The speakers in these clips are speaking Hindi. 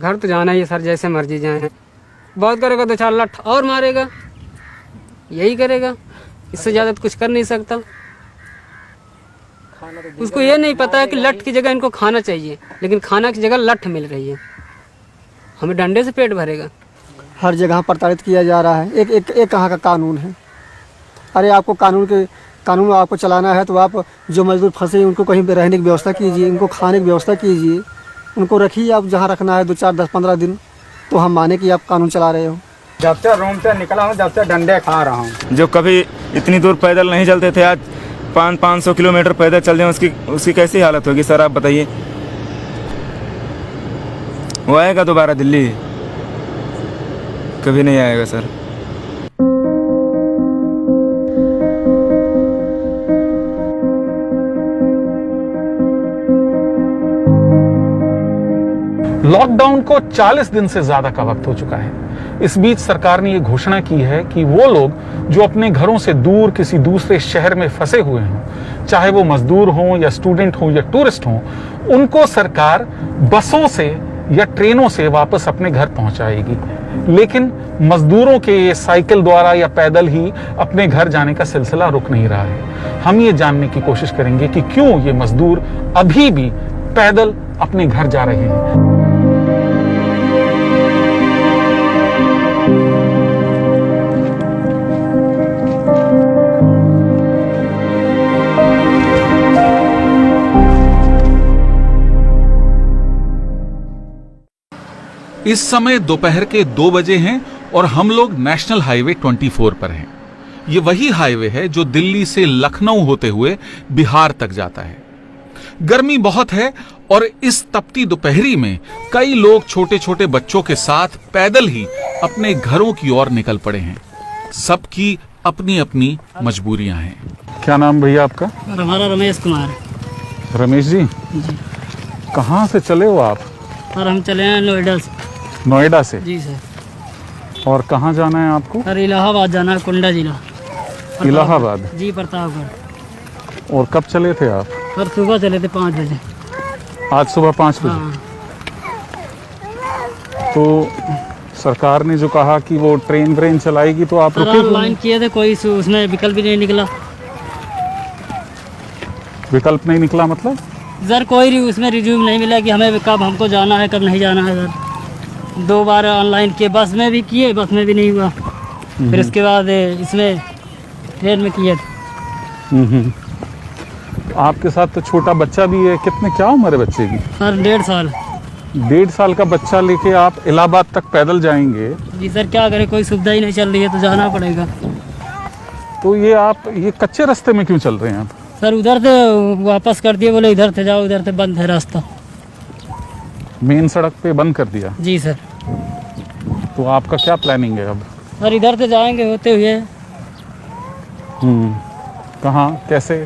घर तो जाना ही है सर, जैसे मर्जी जाए। बहुत करेगा तो 4 लठ और मारेगा, यही करेगा, इससे ज़्यादा तो कुछ कर नहीं सकता। उसको ये नहीं पता है कि लठ की जगह इनको खाना चाहिए, लेकिन खाना की जगह लठ मिल रही है। हमें डंडे से पेट भरेगा। हर जगह प्रताड़ित किया जा रहा है। एक कहाँ का कानून है? अरे आपको कानून आपको चलाना है तो आप जो मजदूर फंसे हैं उनको कहीं पे रहने की व्यवस्था कीजिए, उनको खाने की व्यवस्था कीजिए, उनको रखिए आप जहाँ रखना है 2, 4, 10, 15 दिन, तो हम माने कि आप कानून चला रहे हो। जब से रूम से निकला हूँ, जब से डंडे खा रहा हूँ। जो कभी इतनी दूर पैदल नहीं चलते थे, आज 500 किलोमीटर पैदल चल जाए, उसकी कैसी हालत होगी सर, आप बताइए। वो आएगा दोबारा दिल्ली? कभी नहीं आएगा सर। लॉकडाउन को 40 दिन से ज्यादा का वक्त हो चुका है। इस बीच सरकार ने यह घोषणा की है कि वो लोग जो अपने घरों से दूर किसी दूसरे शहर में फंसे हुए हों, चाहे वो मजदूर हों या स्टूडेंट हों या टूरिस्ट हों, उनको सरकार बसों से या ट्रेनों से वापस अपने घर पहुंचाएगी। लेकिन मजदूरों के ये साइकिल द्वारा या पैदल ही अपने घर जाने का सिलसिला रुक नहीं रहा है। हम ये जानने की कोशिश करेंगे कि क्यों ये मजदूर अभी भी पैदल अपने घर जा रहे हैं। इस समय दोपहर के 2 बजे हैं और हम लोग नेशनल हाईवे 24 पर हैं। ये वही हाईवे है जो दिल्ली से लखनऊ होते हुए बिहार तक जाता है। गर्मी बहुत है और इस तपती दोपहरी में कई लोग छोटे छोटे बच्चों के साथ पैदल ही अपने घरों की ओर निकल पड़े हैं। सबकी अपनी अपनी मजबूरियां हैं। क्या नाम भैया आपका? हमारा रमेश कुमार। रमेश जी, कहाँ से चले हो आप? सर हम चले हैं नोएडा से। नोएडा से? जी सर। और कहाँ जाना है आपको? सर इलाहाबाद जाना है, कुंडा जिला। इलाहाबाद? जी, प्रतापगढ़। और कब चले थे आप? सर सुबह चले थे 5 बजे। आज सुबह 5 बजे? हाँ। तो सरकार ने जो कहा कि वो ट्रेन चलाएगी तो आप रुके? ऑनलाइन किए थे, कोई उसमें विकल्प भी नहीं निकला। विकल्प नहीं निकला मतलब? सर कोई उसमें रिज्यूम नहीं मिला कि हमें कब हमको जाना है, कब नहीं जाना है। सर 2 बार ऑनलाइन किए, बस में भी किए, बस में भी नहीं हुआ। फिर उसके बाद इसमें ट्रेन में किए थे। आपके साथ तो छोटा बच्चा भी है। क्या उम्र है बच्चे की? सर 1.5 साल। 1.5 साल का बच्चा लेके आप इलाहाबाद तक पैदल जाएंगे? जी सर, क्या करें, कोई सुविधा ही नहीं चल रही है तो जाना पड़ेगा। तो ये कच्चे रास्ते में क्यों चल रहे हैं आप? सर उधर से वापस कर दिए, बोले इधर से जाओ, इधर से बंद है रास्ता। मेन सड़क पे बंद कर दिया? जी सर। तो आपका क्या प्लानिंग है अब? सर इधर से जाएंगे होते हुए। कहाँ, कैसे,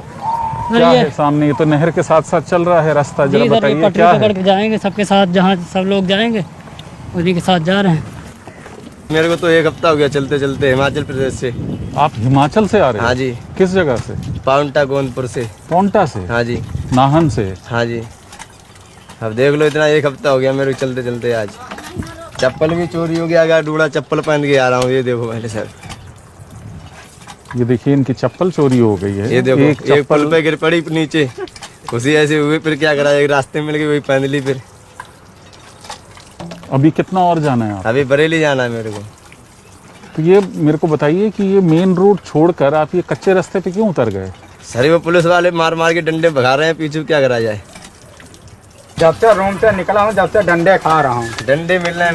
क्या है सामने? ये तो नहर के साथ साथ चल रहा है रास्ता, जरा बताइए क्या है? पकड़ के जाएंगे सबके साथ, जहाँ सब लोग जाएंगे उन्हीं के साथ जा रहे हैं। मेरे को तो 1 हफ्ता हो गया चलते चलते, हिमाचल प्रदेश से। आप हिमाचल से आ रहे हैं? हाँ जी। किस जगह से? पाउंटा गोंदपुर से। पाउंटा से? हाँ जी। नाहन से? हाँ जी। अब देख लो, इतना 1 हफ्ता हो गया मेरे को चलते चलते। आज चप्पल भी चोरी हो गया, अगर डूड़ा चप्पल पहन के आ रहा हूँ। ये देखो मैंने सर, ये देखिए इनकी चप्पल चोरी हो गई है। ये देखो, एक पल पे गिर पड़ी नीचे, उसी ऐसे हुए। फिर क्या करा, एक रास्ते मिल गई, वही पहन ली। फिर अभी कितना और जाना है आप? अभी बरेली जाना है मेरे को। तो ये मेरे को बताइए कि ये मेन रोड छोड़कर आप ये कच्चे रास्ते पे क्यों उतर गए? सर वो पुलिस वाले मार मार के डंडे भगा रहे हैं पीछे, क्या करा जाए। जब से रूम से निकला हूँ, जब से डंडे खा रहा हूँ। डंडे मिल रहे हैं,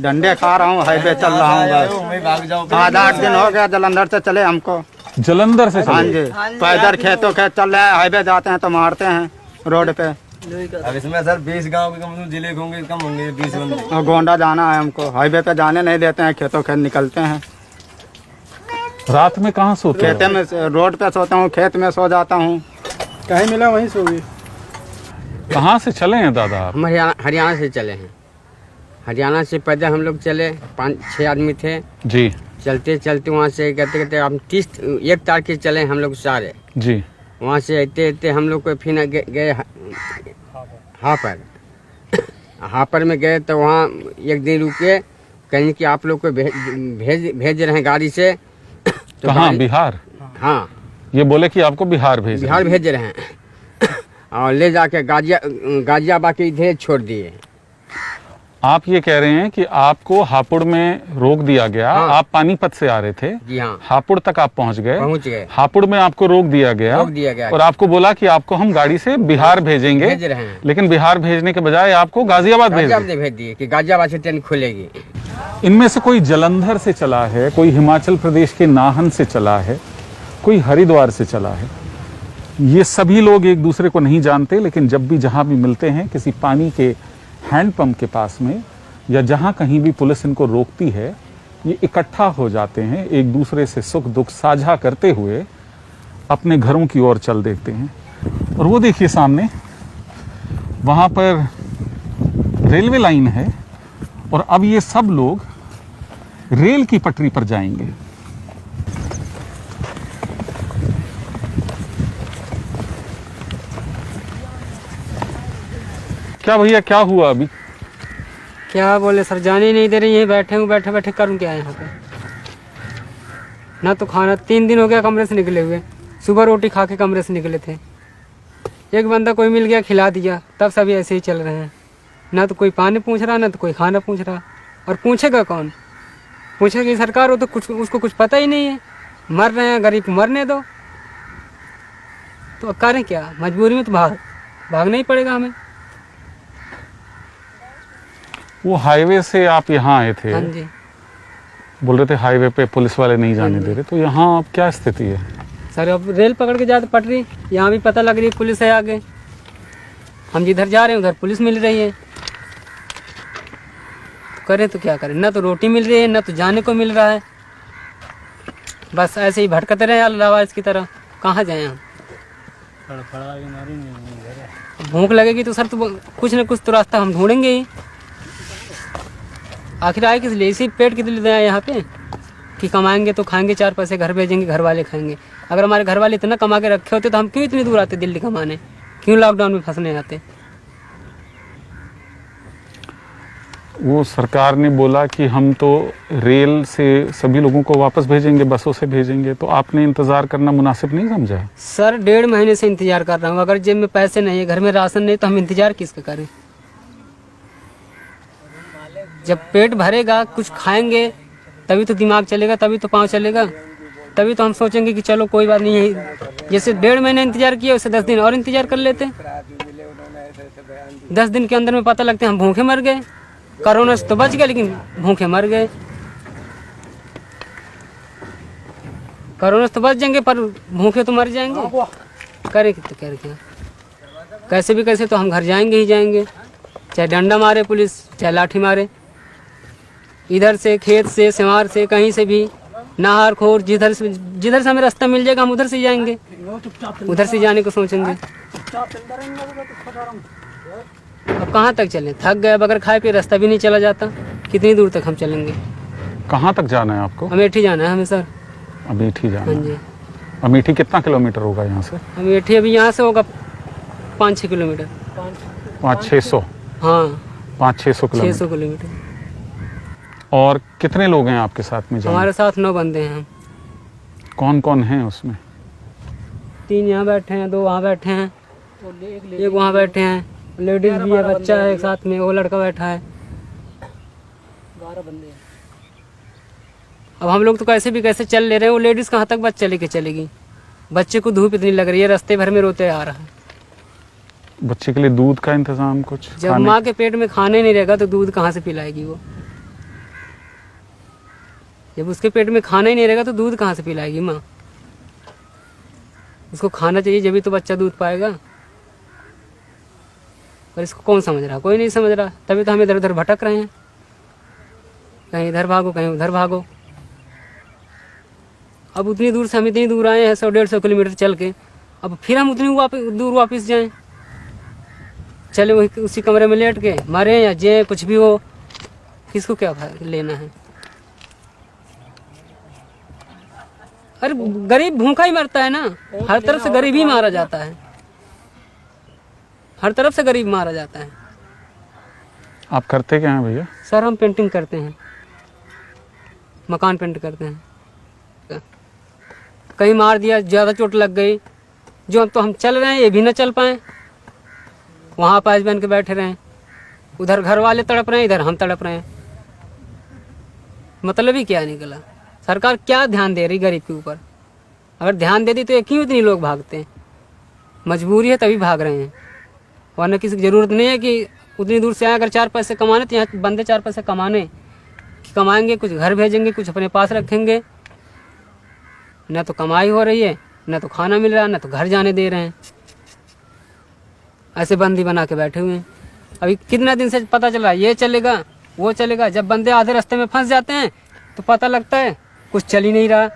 डंडे खा रहा हूँ, हाईवे चल रहा हूँ। भाग जाओ। 8 दिन हो गया जलंधर से चले हमको। जलंधर से? हाँ जी, पैदल खेतों खेत चल रहे हैं, हाईवे जाते हैं तो मारते हैं रोड पे। अब इसमें सर 20 गांव के कम जिले होंगे, कम होंगे 20 बंदे। और गोंडा जाना है हमको, हाईवे पे जाने नहीं देते हैं, खेतों खेत निकलते हैं। रात में कहाँ सोते? खेते में, रोड पे सोता हूँ, खेत में सो जाता हूँ, कहीं मिला वहीं सो गई। कहाँ से चले हैं दादा आप? हम हरियाणा से चले हैं। हरियाणा से पैदल हम लोग चले, 5-6 आदमी थे जी। चलते चलते वहाँ से कहते कहते हम 1 तारीख के चले हम लोग सारे जी। वहाँ से आते आते हम लोग को फिर गए हाफर। हापर में गए तो वहाँ एक दिन रुके, कहीं कि आप लोग को भेज रहे हैं गाड़ी से। तो कहाँ? बिहार? हाँ, ये बोले कि आपको बिहार भेज रहे हैं और ले जाके गाजियाबाद के इधर छोड़ दिए। आप ये कह रहे हैं कि आपको हापुड़ में रोक दिया गया। हाँ। आप पानीपत से आ रहे थे। जी हाँ, हापुड़ तक आप पहुंच गए। हापुड़ में आपको रोक दिया गया और आपको बोला कि आपको हम गाड़ी से बिहार भेजेंगे, भेज रहे हैं। लेकिन बिहार भेजने के बजाय आपको गाजियाबाद भेज दिए कि गाजियाबाद से ट्रेन खुलेगी। इनमें से कोई जलंधर से चला है, कोई हिमाचल प्रदेश के नाहन से चला है, कोई हरिद्वार से चला है। ये सभी लोग एक दूसरे को नहीं जानते, लेकिन जब भी जहां भी मिलते हैं किसी पानी के हैंडपंप के पास में या जहां कहीं भी पुलिस इनको रोकती है, ये इकट्ठा हो जाते हैं, एक दूसरे से सुख दुख साझा करते हुए अपने घरों की ओर चल देते हैं। और वो देखिए सामने, वहां पर रेलवे लाइन है और अब ये सब लोग रेल की पटरी पर जाएंगे। क्या भैया, क्या हुआ अभी? क्या बोले सर, जाने ही नहीं दे रही है। बैठे हूँ, बैठे बैठे करूँ क्या यहाँ पे? ना तो खाना, 3 दिन हो गया कमरे से निकले हुए। सुबह रोटी खा के कमरे से निकले थे। एक बंदा कोई मिल गया, खिला दिया, तब सभी ऐसे ही चल रहे हैं। ना तो कोई पानी पूछ रहा, ना तो कोई खाना पूछ रहा। और पूछेगा कौन? पूछेगी सरकार, हो तो कुछ उसको कुछ पता ही नहीं है। मर रहे हैं, गरीब को मरने दो। तो अब करें क्या? मजबूरी में तो भागना ही पड़ेगा हमें। वो हाईवे से आप यहाँ आए थे? हाँ जी। बोल रहे थे हाईवे पे पुलिस वाले नहीं जाने दे रहे, तो यहाँ अब क्या स्थिति है? सर अब रेल पकड़ के जाते पटरी, यहाँ भी पता लग रही है पुलिस है आगे। हम जिधर जा रहे हैं उधर पुलिस मिल रही है। करें तो क्या करें? ना तो रोटी मिल रही है, ना तो जाने को मिल रहा है। बस ऐसे ही भटकते रहे अल्लाहवाज की तरह। कहाँ जाए हम? भूख लगेगी तो सर तो कुछ ना कुछ तो रास्ता हम ढूंढेंगे ही। आखिर आए किस लिए? इसी पेट के लिए आए यहाँ पे कि कमाएंगे तो खाएंगे, 4 पैसे घर भेजेंगे, घर वाले खाएंगे। अगर हमारे घर वाले इतना कमा के रखे होते तो हम क्यों इतनी दूर आते दिल्ली कमाने? क्यों लॉकडाउन में फंसने आते? वो सरकार ने बोला कि हम तो रेल से सभी लोगों को वापस भेजेंगे, बसों से भेजेंगे, तो आपने इंतजार करना मुनासिब नहीं समझा? सर 1.5 महीने से इंतजार कर रहा हूँ। अगर जेब में पैसे नहीं है, घर में राशन नहीं, तो हम इंतजार किसका करें? जब पेट भरेगा, कुछ खाएंगे, तभी तो दिमाग चलेगा, तभी तो पाँव चलेगा, तभी तो हम सोचेंगे कि चलो कोई बात नहीं है। जैसे 1.5 महीने इंतजार किया, उससे 10 दिन और इंतजार कर लेते। 10 दिन के अंदर में पता लगता है हम भूखे मर गए। कोरोना से तो बच गए, लेकिन भूखे मर गए। कोरोना से तो बच जाएंगे, पर भूखे तो मर जाएंगे। करे तो करे क्या? कैसे भी कैसे तो हम घर जाएंगे ही जाएंगे, चाहे डंडा मारे पुलिस, चाहे लाठी मारे। इधर से, खेत से, सिमार से, कहीं से भी, नाहर खोर, जिधर से हमें रास्ता मिल जाएगा हम उधर से जाएंगे, उधर से जाने को सोचेंगे। अब कहाँ तक चलें? थक गए। बगैर खाए पिए रास्ता भी नहीं चला जाता। कितनी दूर तक हम चलेंगे? कहाँ तक जाना है आपको? अमेठी जाना है हमें सर। अमेठी जाना? हाँ जी। अमेठी कितना किलोमीटर होगा यहाँ से? अमेठी अभी यहाँ से होगा 5-6 किलोमीटर। 500-600? हाँ, 500-600 किलोमीटर। 600 किलोमीटर। और कितने लोग हैं आपके साथ में? हमारे साथ 9 बंदे हैं। कौन कौन हैं उसमें? 3 यहाँ बैठे हैं, 2 वहाँ बैठे हैं, एक वहाँ बैठे हैं, लेडीज भी है, बच्चा है एक साथ में, वो लड़का बैठा है। 12 बंदे हैं। अब हम लोग तो कैसे भी कैसे चल ले रहे हैं। वो लेडीज कहाँ तक बच्चा लेके चलेगी? बच्चे को धूप इतनी लग रही है, रास्ते भर में रोते आ रहा है। बच्चे के लिए दूध का इंतजाम कुछ? जब माँ के पेट में खाने नहीं रहेगा तो दूध कहाँ से पिलाएगी वो? जब उसके पेट में खाना ही नहीं रहेगा तो दूध कहाँ से पिलाएगी माँ? उसको खाना चाहिए, जब भी तो बच्चा दूध पाएगा। पर इसको कौन समझ रहा? कोई नहीं समझ रहा। तभी तो हम इधर उधर भटक रहे हैं, कहीं इधर भागो, कहीं उधर भागो। अब उतनी दूर से हम इतनी दूर आए हैं, 100-150 किलोमीटर चल के, अब फिर हम उतनी दूर वापस जाएं? चले वही उसी कमरे में लेट के मरे या जे कुछ भी हो, किसको क्या लेना है? अरे गरीब भूखा ही मरता है ना। हर तरफ से गरीब ही मारा जाता है, हर तरफ से गरीब मारा जाता है। आप करते क्या हैं भैया? सर हम पेंटिंग करते हैं, मकान पेंट करते हैं। कहीं मार दिया, ज़्यादा चोट लग गई, जो अब तो हम चल रहे हैं ये भी ना चल पाए, वहाँ पास बन के बैठे रहे, उधर घर वाले तड़प रहे हैं, इधर हम तड़प रहे हैं। मतलब ही क्या निकला? सरकार क्या ध्यान दे रही गरीब के ऊपर? अगर ध्यान दे दी तो ये क्यों इतनी लोग भागते हैं? मजबूरी है तभी भाग रहे हैं, वरना किसी की ज़रूरत नहीं है कि उतनी दूर से आए। अगर 4 पैसे कमाने तो यहाँ बंदे 4 पैसे कमाएंगे, कुछ घर भेजेंगे, कुछ अपने पास रखेंगे। न तो कमाई हो रही है, न तो खाना मिल रहा है, न तो घर जाने दे रहे हैं। ऐसे बंदी बना के बैठे हुए हैं। अभी कितना दिन से पता चल रहा है ये चलेगा वो चलेगा, जब बंदे आधे रास्ते में फंस जाते हैं तो पता लगता है कुछ चल ही नहीं रहा।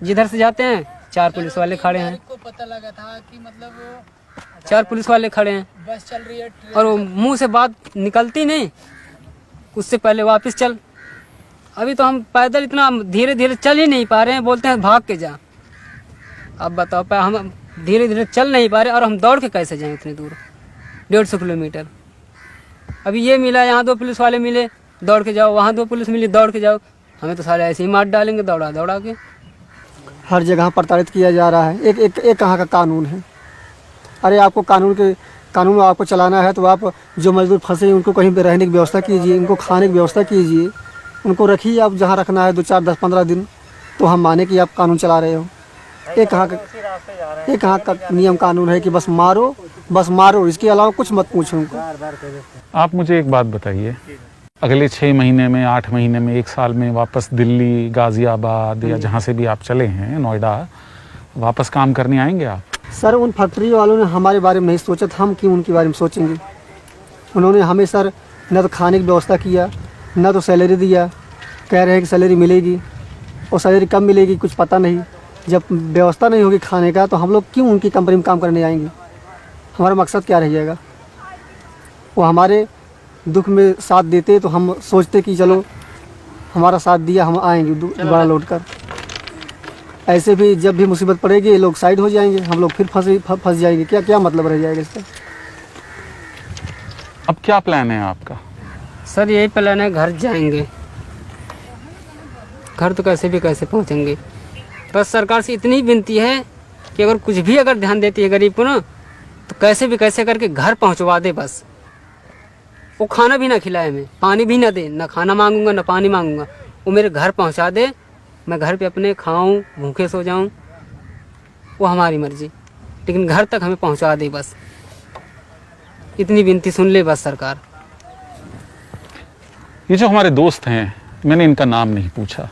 जिधर से जाते हैं 4 पुलिस वाले खड़े हैं, पता लगा था कि मतलब 4 पुलिस वाले खड़े हैं बस चल रही है, और वो मुंह से बात निकलती नहीं, उससे पहले वापस चल। अभी तो हम पैदल इतना धीरे धीरे चल ही नहीं पा रहे हैं, बोलते हैं भाग के जा। अब बताओ, हम धीरे धीरे चल नहीं पा रहे और हम दौड़ के कैसे जाएं इतनी दूर, 150 किलोमीटर। अभी ये मिला, यहाँ 2 पुलिस वाले मिले, दौड़ के जाओ, वहाँ 2 पुलिस मिली, दौड़ के जाओ। हमें तो सारे ऐसे ही मार डालेंगे दौड़ा दौड़ा के। हर जगह प्रताड़ित किया जा रहा है। एक कहाँ का कानून है? अरे आपको कानून आपको चलाना है तो आप जो मजदूर फंसे हैं उनको कहीं पे रहने की व्यवस्था कीजिए, उनको खाने की व्यवस्था कीजिए, उनको रखिए आप जहाँ रखना है 2, 4, 10, 15 दिन, तो हम माने कि आप कानून चला रहे हो। एक कहाँ का नियम कानून है कि बस मारो, इसके अलावा कुछ मत पूछो उनको। आप मुझे एक बात बताइए, अगले 6 महीने में, 8 महीने में, 1 साल में वापस दिल्ली, गाजियाबाद या जहाँ से भी आप चले हैं, नोएडा, वापस काम करने आएंगे आप? सर उन फैक्ट्री वालों ने हमारे बारे में नहीं सोचा था, हम क्यों उनके बारे में सोचेंगे? उन्होंने हमें सर न तो खाने की व्यवस्था किया, न तो सैलरी दिया। कह रहे हैं कि सैलरी मिलेगी और सैलरी कब मिलेगी कुछ पता नहीं। जब व्यवस्था नहीं होगी खाने का तो हम लोग क्यों उनकी कंपनी में काम करने आएंगे? हमारा मकसद क्या रह जाएगा? वो हमारे दुख में साथ देते तो हम सोचते कि चलो हमारा साथ दिया, हम आएंगे दोबारा लौट कर। ऐसे भी जब भी मुसीबत पड़ेगी ये लोग साइड हो जाएंगे, हम लोग फिर फंस जाएंगे। क्या मतलब रह जाएगा इसका? अब क्या प्लान है आपका? सर यही प्लान है, घर जाएंगे। घर तो कैसे भी कैसे पहुंचेंगे। बस सरकार से इतनी विनती है कि अगर कुछ भी अगर ध्यान देती है गरीब को ना, तो कैसे भी कैसे करके घर पहुंचवा दे। बस वो खाना भी ना खिलाए, हमें पानी भी ना दे, ना खाना मांगूंगा ना पानी मांगूंगा, वो मेरे घर पहुंचा दे, मैं घर पे अपने खाऊं, भूखे सो जाऊं, वो हमारी मर्जी, लेकिन घर तक हमें पहुंचा दे। बस इतनी विनती सुन ले बस सरकार। ये जो हमारे दोस्त हैं, मैंने इनका नाम नहीं पूछा,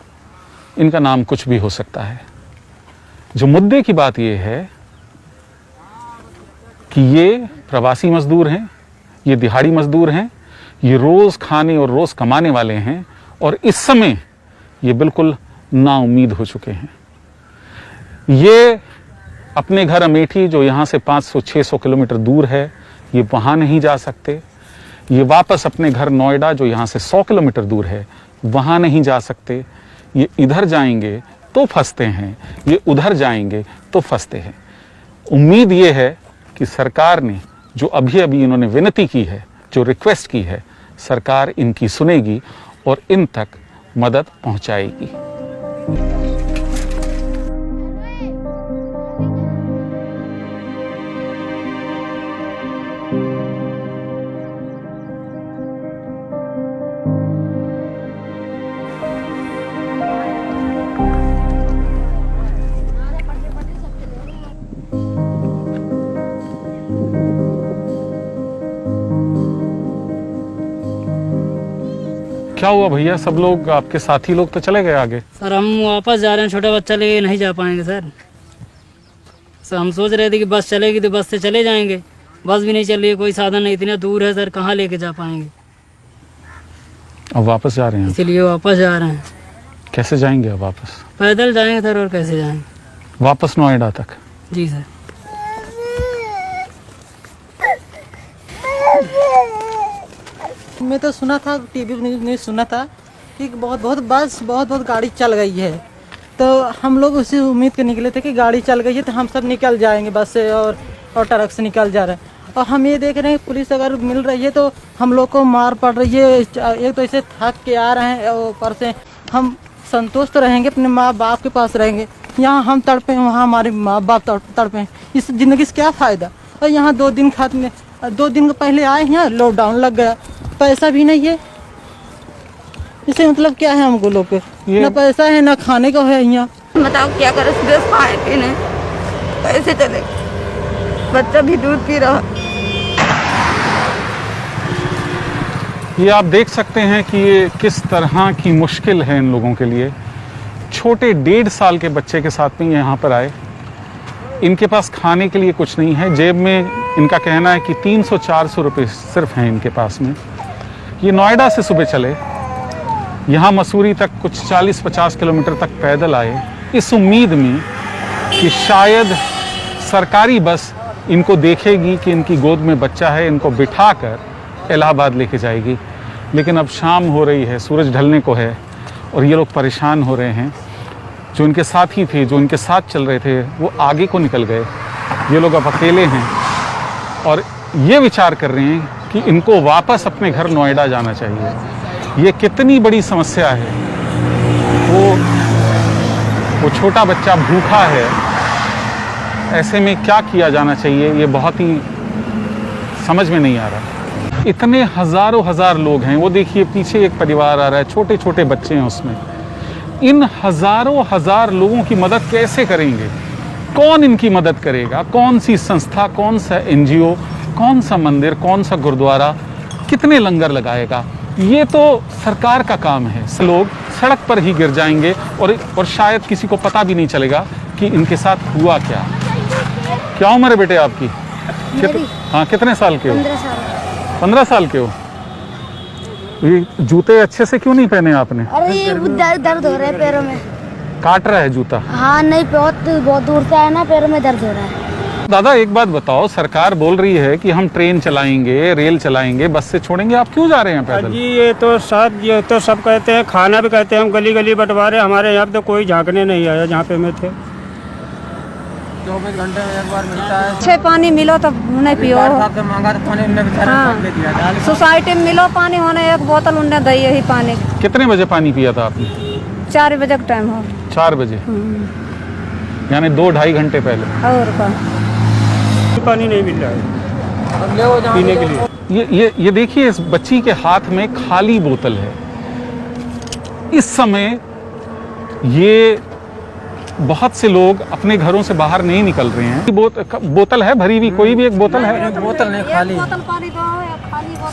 इनका नाम कुछ भी हो सकता है। जो मुद्दे की बात ये है कि ये प्रवासी मजदूर हैं, ये दिहाड़ी मजदूर हैं, ये रोज खाने और रोज कमाने वाले हैं, और इस समय ये बिल्कुल नाउम्मीद हो चुके हैं। ये अपने घर अमेठी, जो यहाँ से 500-600 किलोमीटर दूर है, ये वहाँ नहीं जा सकते। ये वापस अपने घर नोएडा, जो यहाँ से 100 किलोमीटर दूर है, वहाँ नहीं जा सकते। ये इधर जाएंगे तो फंसते हैं, ये उधर जाएंगे तो फंसते हैं। उम्मीद ये है कि सरकार ने जो अभी इन्होंने विनती की है, जो रिक्वेस्ट की है, सरकार इनकी सुनेगी और इन तक मदद पहुंचाएगी। क्या हुआ भैया, सब लोग आपके साथी लोग तो चले गए आगे? सर हम वापस जा रहे हैं, छोटा बच्चा लेके नहीं जा पाएंगे सर। हम सोच रहे थे कि बस चलेगी तो बस से चले जाएंगे, बस भी नहीं चल रही है, कोई साधन नहीं, इतना दूर है सर, कहाँ लेके जा पाएंगे। अब वापस जा रहे हैं? इसलिए वापस जा रहे हैं। कैसे जाएंगे अब वापस? पैदल जाएंगे सर, और कैसे जाएंगे? वापस नोएडा तक? जी सर। मैं तो सुना था, टीवी न्यूज़ सुना था कि बहुत गाड़ी चल गई है, तो हम लोग उसी उम्मीद के निकले थे कि गाड़ी चल गई है तो हम सब निकल जाएंगे बस से और ट्रक से निकल जा रहे हैं। और हम ये देख रहे हैं पुलिस अगर मिल रही है तो हम लोग को मार पड़ रही है। एक तो ऐसे थक के आ रहे हैं, ऊपर से हम संतुष्ट रहेंगे, अपने माँ बाप के पास रहेंगे। यहाँ हम तड़पे हैं, वहाँ हमारे माँ बाप तड़पे हैं। इस ज़िंदगी से क्या फ़ायदा। और यहाँ 2 दिन खाते में 2 दिन पहले आए हैं, लॉकडाउन लग गया, पैसा भी नहीं है। इससे मतलब क्या है हमको लोग के, ना पैसा है ना खाने को है। यहाँ बताओ क्या करें, बस खाए पीने कैसे चले, बच्चा भी दूध पी रहा। ये आप देख सकते हैं कि ये किस तरह की मुश्किल है इन लोगों के लिए। छोटे 1.5 साल के बच्चे के साथ में यहाँ पर आए, इनके पास खाने के लिए कुछ नहीं है, जेब में इनका कहना है कि 300-400 रुपये सिर्फ हैं इनके पास में। ये नोएडा से सुबह चले, यहाँ मसूरी तक कुछ 40-50 किलोमीटर तक पैदल आए, इस उम्मीद में कि शायद सरकारी बस इनको देखेगी कि इनकी गोद में बच्चा है, इनको बिठाकर इलाहाबाद लेके जाएगी। लेकिन अब शाम हो रही है, सूरज ढलने को है और ये लोग परेशान हो रहे हैं। जो इनके साथी थे, जो इनके साथ चल रहे थे, वो आगे को निकल गए। ये लोग अब अकेले हैं और ये विचार कर रहे हैं कि इनको वापस अपने घर नोएडा जाना चाहिए। ये कितनी बड़ी समस्या है। वो छोटा बच्चा भूखा है, ऐसे में क्या किया जाना चाहिए, ये बहुत ही समझ में नहीं आ रहा। इतने हज़ारों हज़ार लोग हैं, वो देखिए पीछे एक परिवार आ रहा है, छोटे छोटे बच्चे हैं उसमें। इन हज़ारों हज़ार लोगों की मदद कैसे करेंगे? कौन इनकी मदद करेगा? कौन सी संस्था, कौन सा NGO, कौन सा मंदिर, कौन सा गुरुद्वारा, कितने लंगर लगाएगा? ये तो सरकार का काम है। लोग सड़क पर ही गिर जाएंगे और शायद किसी को पता भी नहीं चलेगा कि इनके साथ हुआ क्या। क्या उम्र है बेटे आपकी? हाँ, कितने साल के हो? 15 साल के हो। ये जूते अच्छे से क्यों नहीं पहने आपने? अरे ये दर्द हो रहा है पैरों में। काट रहा है जूता? हाँ नहीं, बहुत दूर से आया ना, पैरों में दर्द हो रहा है। दादा एक बात बताओ, सरकार बोल रही है कि हम ट्रेन चलाएंगे, रेल चलाएंगे, बस से छोड़ेंगे, आप क्यों जा रहे हैं पैदल? जी ये तो सब कहते हैं, खाना भी कहते हैं, हम गली गली बंटवारे। हमारे यहाँ पे तो कोई झांकने नहीं आया जहाँ पे मैं थे। 24 घंटे में एक बार मिलता है। अच्छे पानी मिलो तो नहीं पियो। हाँ, सोसाइटी में मिलो पानी, होने एक बोतल उन्हें दी यही पानी। कितने बजे पानी पिया था आपने? 4 बजे का टाइम हो। 4 बजे, यानी 2-2.5 घंटे पहले। और का पानी नहीं मिल रहा है पीने के लिए। ये देखिए, इस बच्ची के हाथ में खाली बोतल है। इस समय ये बहुत से लोग अपने घरों से बाहर नहीं निकल रहे हैं। बोतल है भरी हुई, कोई भी एक बोतल है? बोतल नहीं, खाली।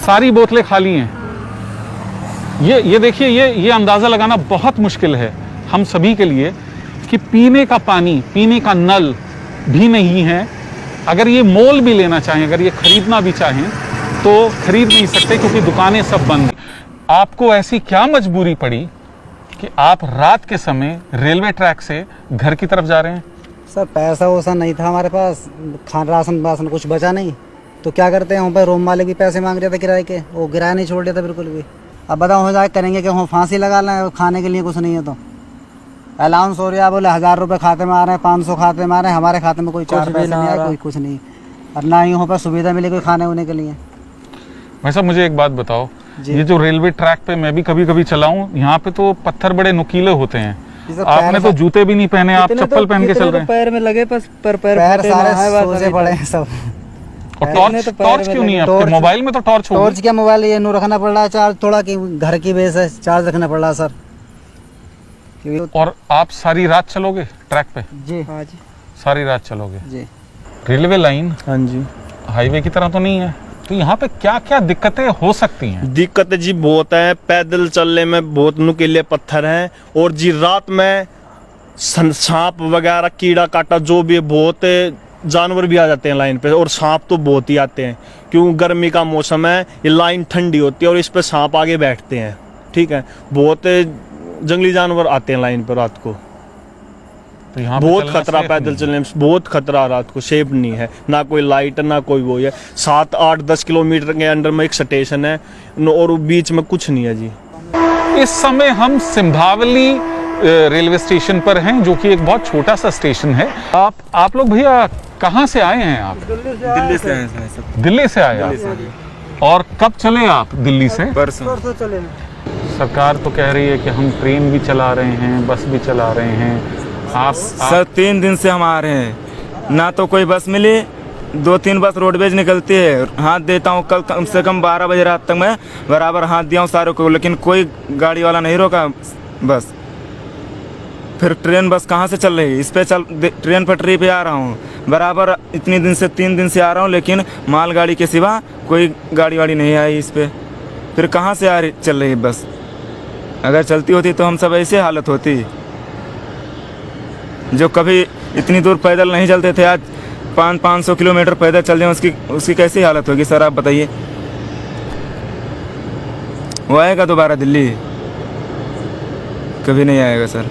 सारी बोतलें खाली हैं। ये देखिए, ये अंदाज़ा लगाना बहुत मुश्किल है हम सभी के लिए कि पीने का पानी, पीने का नल भी नहीं है। अगर ये मोल भी लेना चाहें, अगर ये खरीदना भी चाहें तो खरीद नहीं सकते क्योंकि दुकानें सब बंद। आपको ऐसी क्या मजबूरी पड़ी कि आप रात के समय रेलवे ट्रैक से घर की तरफ जा रहे हैं? सर पैसा वैसा नहीं था हमारे पास, राशन वासन कुछ बचा नहीं, तो क्या करते हैं, वहाँ पर रूम मालिक भी पैसे मांग रहे थे किराए के, वो किराया नहीं छोड़ देता बिल्कुल भी। अब बताओ हो जाए करेंगे कि वहाँ फांसी लगा लें, खाने के लिए कुछ नहीं है तो अलाउंस हो रहा है, बोले 1000 रुपये खाते में आ रहे हैं, 500 खाते में आ रहे हैं, हमारे खाते में कोई 4 पैसे नहीं आए, कोई कुछ नहीं, और ना ही वहाँ पर सुविधा मिली कोई खाने होने के लिए। भाई साहब मुझे एक बात बताओ, ये जो रेलवे ट्रैक पे मैं भी कभी कभी चला हूँ, यहाँ पे तो पत्थर बड़े नुकीले होते हैं। आपने तो जूते भी नहीं पहने, आप चप्पल पहन के चल रहे हैं। पैर में लगे पैर सारे सोजे पड़े हैं सब। और टॉर्च क्यों नहीं है आपके? मोबाइल में तो टॉर्च होगी। टॉर्च क्या, मोबाइल ये नू रखना पड़ रहा है चार्ज, थोड़ा कि घर की बेस है, चार्ज रखना पड़ रहा है सर। और आप सारी रात चलोगे ट्रैक पे? जी हाँ जी, सारी रात चलोगे जी। रेलवे लाइन हाँ जी, हाईवे की तरह तो नहीं है, तो यहाँ पे क्या क्या दिक्कतें हो सकती हैं? दिक्कतें जी बहुत है, पैदल चलने में बहुत नुकीले पत्थर हैं, और जी रात में सांप वगैरह, कीड़ा काटा जो भी है, बहुत जानवर भी आ जाते हैं लाइन पे, और सांप तो बहुत ही आते हैं क्योंकि गर्मी का मौसम है, ये लाइन ठंडी होती है और इस पे सांप आगे बैठते हैं। ठीक है, बहुत जंगली जानवर आते हैं लाइन पर रात को, तो यहाँ बहुत खतरा, पैदल चलने में बहुत खतरा, रात को सेफ नहीं है, ना कोई लाइट ना कोई वो है। 7, 8, 10 किलोमीटर के अंदर में एक स्टेशन है और बीच में कुछ नहीं है जी। इस समय हम सिंभावली रेलवे स्टेशन पर हैं, जो कि एक बहुत छोटा सा स्टेशन है। आप लोग भैया कहाँ से आए हैं? आप दिल्ली से आए हैं सब। दिल्ली से आए आप? और कब चले आप दिल्ली से? परसों। सरकार तो कह रही है कि हम ट्रेन भी चला रहे हैं, बस भी चला रहे हैं। आप सर 3 दिन से हम आ रहे हैं, ना तो कोई बस मिली, 2-3 बस रोडवेज निकलती है। हाथ देता हूँ, कल कम से कम 12 बजे रात तक मैं बराबर हाथ दिया हूँ सारों को, लेकिन कोई गाड़ी वाला नहीं रोका बस। फिर ट्रेन बस कहाँ से चल रही है? इस पे ट्रेन पटरी पे आ रहा हूँ बराबर, इतनी दिन से 3 दिन से आ रहा हूँ, लेकिन मालगाड़ी के सिवा कोई गाड़ी वाड़ी नहीं आई इस पे। फिर कहाँ से चल रही है बस? अगर चलती होती तो हम सब ऐसे हालत होती। जो कभी इतनी दूर पैदल नहीं चलते थे, आज 500 किलोमीटर पैदल चल जाए, उसकी कैसी हालत होगी सर आप बताइए? वो आएगा दोबारा दिल्ली? कभी नहीं आएगा सर।